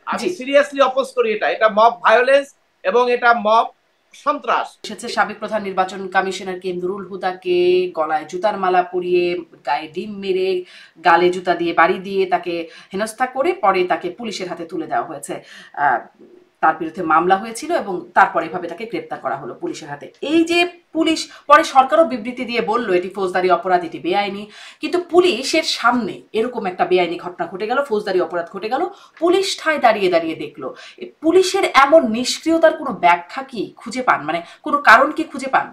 আমি জি। Seriously oppose করি এটা। এটা মব ভায়োলেন্স এবং এটা মব সন্ত্রাস। এসেছে সাবেক প্রধান নির্বাচন কমিশনার কে নুরুল হুদাকে গলায় জুতার মালা পরিয়ে, গায়ে ডিম মেরে, গালে জুতা দিয়ে বাড়ি দিয়ে তাকে হেনস্থা করে পরে তাকে পুলিশের হাতে তুলে দেওয়া হয়েছে। আহ, তার বিরুদ্ধে মামলা হয়েছিল এবং তারপরে এভাবে তাকে গ্রেপ্তার করা হলো পুলিশের হাতে। এই যে পুলিশ, পরে সরকারও বিবৃতি দিয়ে বলল এটি ফৌজদারি অপরাধ, এটি বেআইনি। কিন্তু পুলিশের সামনে এরকম একটা বেআইনি ঘটনা ঘটে গেল, ফৌজদারি অপরাধ ঘটে গেল, পুলিশ ঠায় দাঁড়িয়ে দাঁড়িয়ে দেখলো। পুলিশের এমন নিষ্ক্রিয়তার কোনো ব্যাখ্যা কি খুঁজে পান, মানে কোনো কারণ কি খুঁজে পান?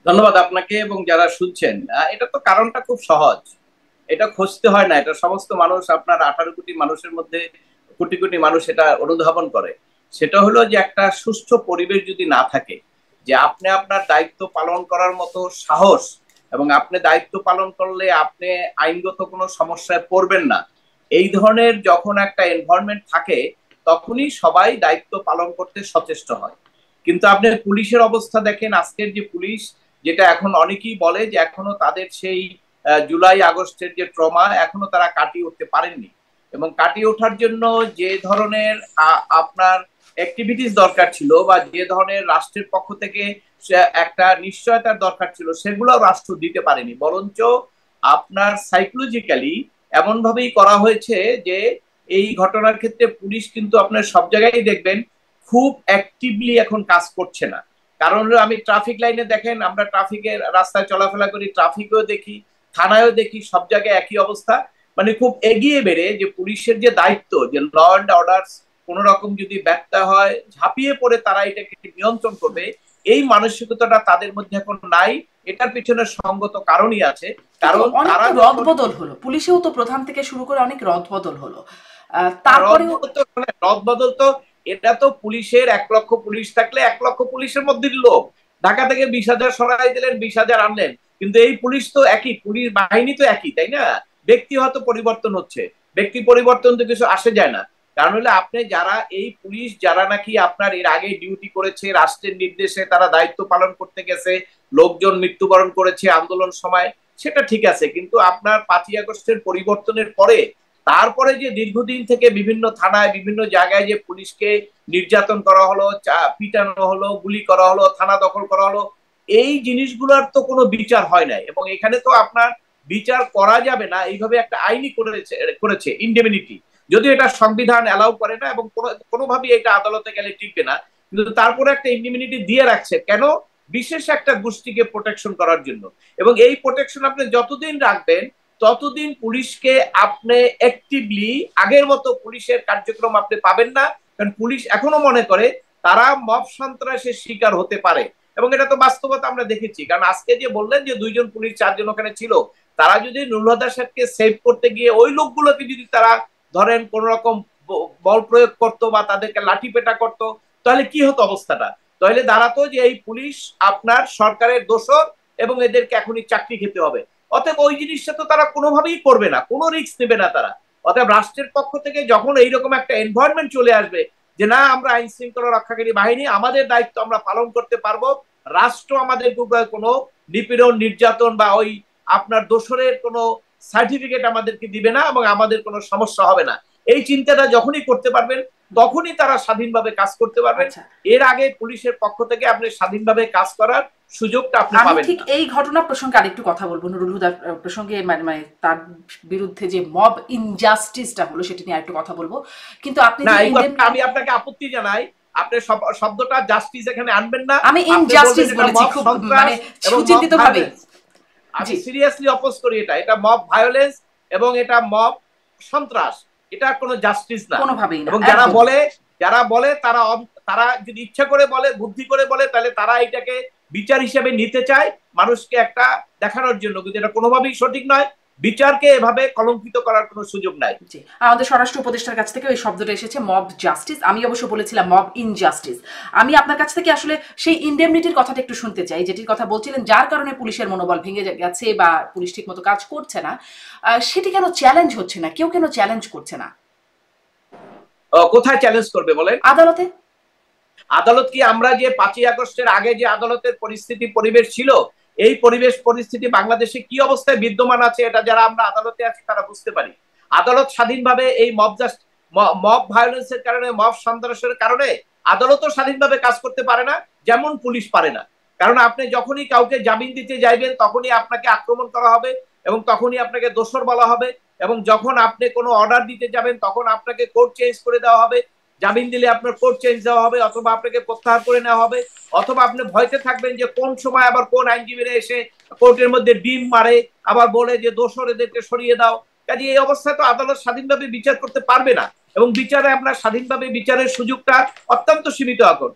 ধন্যবাদ আপনাকে এবং যারা শুনছেন। এটা তো কারণটা খুব সহজ। এটা খুঁজতে হয় না, এটা সমস্ত মানুষ, আপনার 18 কোটি মানুষের মধ্যে কোটি কোটি মানুষ এটা অনুধাবন করে। সেটা হলো যে একটা সুষ্ঠু পরিবেশ যদি না থাকে, যে আপনি আপনার দায়িত্ব পালন করার মতো সাহস, এবং আপনি দায়িত্ব পালন করলে আপনি আইনগত কোনো সমস্যায় পড়বেন না, এই ধরনের যখন একটা এনভায়রনমেন্ট থাকে, তখনই সবাই দায়িত্ব পালন করতে সচেষ্ট হয়। কিন্তু আপনি পুলিশের অবস্থা দেখেন, আজকের যে পুলিশ, যেটা এখন অনেকেই বলে যে এখনো তাদের সেই জুলাই আগস্টের যে ট্রমা এখনো তারা কাটিয়ে উঠতে পারেননি। এবং কাটিয়ে ওঠার জন্য যে ধরনের আপনার অ্যাক্টিভিটিস দরকার ছিল, বা যে ধরনের রাষ্ট্রের পক্ষ থেকে একটা নিশ্চয়তার দরকার ছিল, সেগুলো রাষ্ট্র দিতে পারেনি, বরঞ্চ আপনার সাইকোলজিক্যালি এমন ভাবেই করা হয়েছে যে এই ঘটনার ক্ষেত্রে পুলিশ কিন্তু আপনার সব জায়গায় দেখবেন খুব অ্যাক্টিভলি এখন কাজ করছে না। কারণ হলো, আমি ট্রাফিক লাইনে দেখেন, আমরা ট্রাফিকের রাস্তায় চলাফেরা করি, ট্রাফিকেও দেখি, থানায়ও দেখি, সব জায়গায় একই অবস্থা। মানে খুব এগিয়ে বেড়ে যে পুলিশের যে দায়িত্ব, যে ল অ্যান্ড অর্ডার কোন রকম যদি ব্যত্যয় হয়, ঝাঁপিয়ে পড়ে তারা এটাকে নিয়ন্ত্রণ করবে, এই মানসিকতাটা তাদের মধ্যে এখন নাই। এটার পিছনে সঙ্গত কারণই আছে। কিন্তু কারণ অনেক তারা তো যখন রদবদল হলো, পুলিশেও তো প্রধান থেকে শুরু করে অনেক রদবদল হলো। রদ তারপরেও বদল তো, মানে রদ বদল তো, এটা তো পুলিশের 1 লক্ষ পুলিশ থাকলে 1 লক্ষ পুলিশের মধ্যে লোক ঢাকা থেকে 20,000 সরাই দিলেন, 20,000 আনলেন, কিন্তু এই পুলিশ তো একই, পুলিশ বাহিনী তো একই, তাই না? ব্যক্তি হয়তো পরিবর্তন হচ্ছে, ব্যক্তি পরিবর্তন তো কিছু আসে যায় না। কারণ হলে আপনি যারা এই পুলিশ, যারা নাকি আপনার এর আগে ডিউটি করেছে, রাষ্ট্রের নির্দেশে তারা দায়িত্ব পালন করতে গেছে, লোকজন মৃত্যুবরণ করেছে আন্দোলন সময়, সেটা ঠিক আছে, কিন্তু আপনার 5ই আগস্টের পরিবর্তনের পরে, তারপরে যে দীর্ঘদিন থেকে বিভিন্ন থানায় বিভিন্ন জায়গায় যে পুলিশকে নির্যাতন করা হলো, পিটানো হলো, গুলি করা হলো, থানা দখল করা হলো, এই জিনিসগুলোর তো কোনো বিচার হয় নাই। এবং এখানে তো আপনার বিচার করা যাবে না, এইভাবে একটা আইনই করেছে করেছে ইনডেমিনিটি, যদিও এটা সংবিধান অ্যালাউ করে না এবং কোনোভাবেই এটা আদালতে গেলে টিকবে না, কিন্তু তারপরে একটা ইনডেমিনিটি দিয়ে রাখছে কেন? বিশেষ একটা গোষ্ঠীকে প্রোটেকশন করার জন্য। এবং এই প্রোটেকশন আপনি যতদিন রাখবেন, ততদিন পুলিশকে আপনি অ্যাক্টিভলি আগের মতো পুলিশের কার্যক্রম আপনি পাবেন না। কারণ পুলিশ এখনো মনে করে তারা মব সন্ত্রাসের শিকার হতে পারে, এবং এটা তো বাস্তবতা আমরা দেখেছি। কারণ আজকে যে বললেন যে 2 জন পুলিশ 4 জন ওখানে ছিল, তারা যদি নুরুল সাহেবকে সেভ করতে গিয়ে ওই লোকগুলোকে যদি তারা ধরেন কোন রকম বল প্রয়োগ করতো বা তাদেরকে লাঠি পেটা করতো, তাহলে কি হতো অবস্থাটা? তাহলে দাঁড়াতো যে এই পুলিশ আপনার সরকারের দোষর এবং এদেরকে এখনই চাকরি খেতে হবে। অতএব ওই জিনিসটা তো তারা কোনোভাবেই করবে না, কোনো রিস্ক নেবে না তারা। অতএব রাষ্ট্রের পক্ষ থেকে যখন এইরকম একটা এনভায়রনমেন্ট চলে আসবে যে না, আমরা আইন শৃঙ্খলা রক্ষাকারী বাহিনী, আমাদের দায়িত্ব আমরা পালন করতে পারবো, রাষ্ট্র আমাদের উপরে কোনো নিপীড়ন, নির্যাতন বা ওই আপনার দোসরের কোনো সার্টিফিকেট আমাদেরকে দিবে না, এবং আমাদের কোনো সমস্যা হবে না, এই চিন্তাটা যখনই করতে পারবেন, তখনই তারা স্বাধীনভাবে কাজ করতে পারবেন। আচ্ছা, এর আগে পুলিশের পক্ষ থেকে আপনি স্বাধীনভাবে কাজ করার সুযোগটা আপনি আমি পাবেন ঠিক না। এই ঘটনা প্রসঙ্গে আরেকটু কথা বলবো, নুরুল হুদার প্রসঙ্গে, মানে মানে তার বিরুদ্ধে যে মব ইনজাস্টিসটা হলো সেটা নিয়ে আরেকটু কথা বলবো। কিন্তু আপনি না, যে এই কথা ইন্ডেমনিটি, আমি আপনাকে আপত্তি জানাই। আপনি শব্দটা জাস্টিস এখানে আনবেন না। আমি আপনি ইনজাস্টিস বলবেন এটা বলেছি মব খুব মানে সন্ত্রাস এবং মব সুচিন্তিত ভাবে। ভায়োলেন্স। আমি জি। সিরিয়াসলি অপোজ করি এটা। এটা মব ভায়োলেন্স এবং এটা মব সন্ত্রাস। এটা কোনো জাস্টিস না। কোনোভাবেই না, এবং একদম। যারা বলে তারা তারা যদি ইচ্ছা করে বলে, বুদ্ধি করে বলে, তাহলে তারা এটাকে বিচার হিসেবে নিতে চায় মানুষকে একটা দেখানোর জন্য, কিন্তু এটা কোনোভাবেই সঠিক নয়। বিচারকে এভাবে কলঙ্কিত করার কোনো সুযোগ নাই। জি, আমাদের স্বরাষ্ট্র উপদেষ্টার কাছ থেকে ওই শব্দটা এসেছে, মব জাস্টিস। আমি অবশ্য বলেছিলাম মব ইনজাস্টিস। আমি আপনার কাছ থেকে আসলে সেই ইনডেমনিটির কথাটা একটু শুনতে চাই, যেটির কথা বলছিলেন, যার কারণে পুলিশের মনোবল ভেঙে গেছে বা পুলিশ ঠিক মতো কাজ করছে না। সেটি কেন চ্যালেঞ্জ হচ্ছে না, কেউ কেন চ্যালেঞ্জ করছে না? কোথায় চ্যালেঞ্জ করবে বলেন? আদালতে। আদালত কি, আমরা যে 5ই আগস্টের আগে যে আদালতের পরিস্থিতি পরিবেশ ছিল, এই পরিবেশ পরিস্থিতি বাংলাদেশে কি অবস্থায় বিদ্যমান আছে, এটা যারা আমরা আদালতে আছি তারা বুঝতে পারি। আদালত স্বাধীনভাবে এই মব মব ভায়োলেন্সের কারণে, মব সন্ত্রাসের কারণে আদালতও স্বাধীনভাবে কাজ করতে পারে না, যেমন পুলিশ পারে না। কারণ আপনি যখনই কাউকে জামিন দিতে যাইবেন তখনই আপনাকে আক্রমণ করা হবে এবং তখনই আপনাকে দোষর বলা হবে, এবং যখন আপনি কোনো অর্ডার দিতে যাবেন তখন আপনাকে কোর্ট চেঞ্জ করে দেওয়া হবে। জামিন দিলে আপনার কোর্ট চেঞ্জ দেওয়া হবে, অথবা আপনাকে প্রত্যাহার করে নেওয়া হবে, অথবা আপনি ভয়তে থাকবেন যে কোন সময় আবার কোন আইনজীবীরা এসে কোর্টের মধ্যে ডিম মারে, আবার বলে যে দোষর এদেরকে সরিয়ে দাও। কাজে এই অবস্থায় তো আদালত স্বাধীনভাবে বিচার করতে পারবে না, এবং বিচারে আপনার স্বাধীনভাবে বিচারের সুযোগটা অত্যন্ত সীমিত এখন।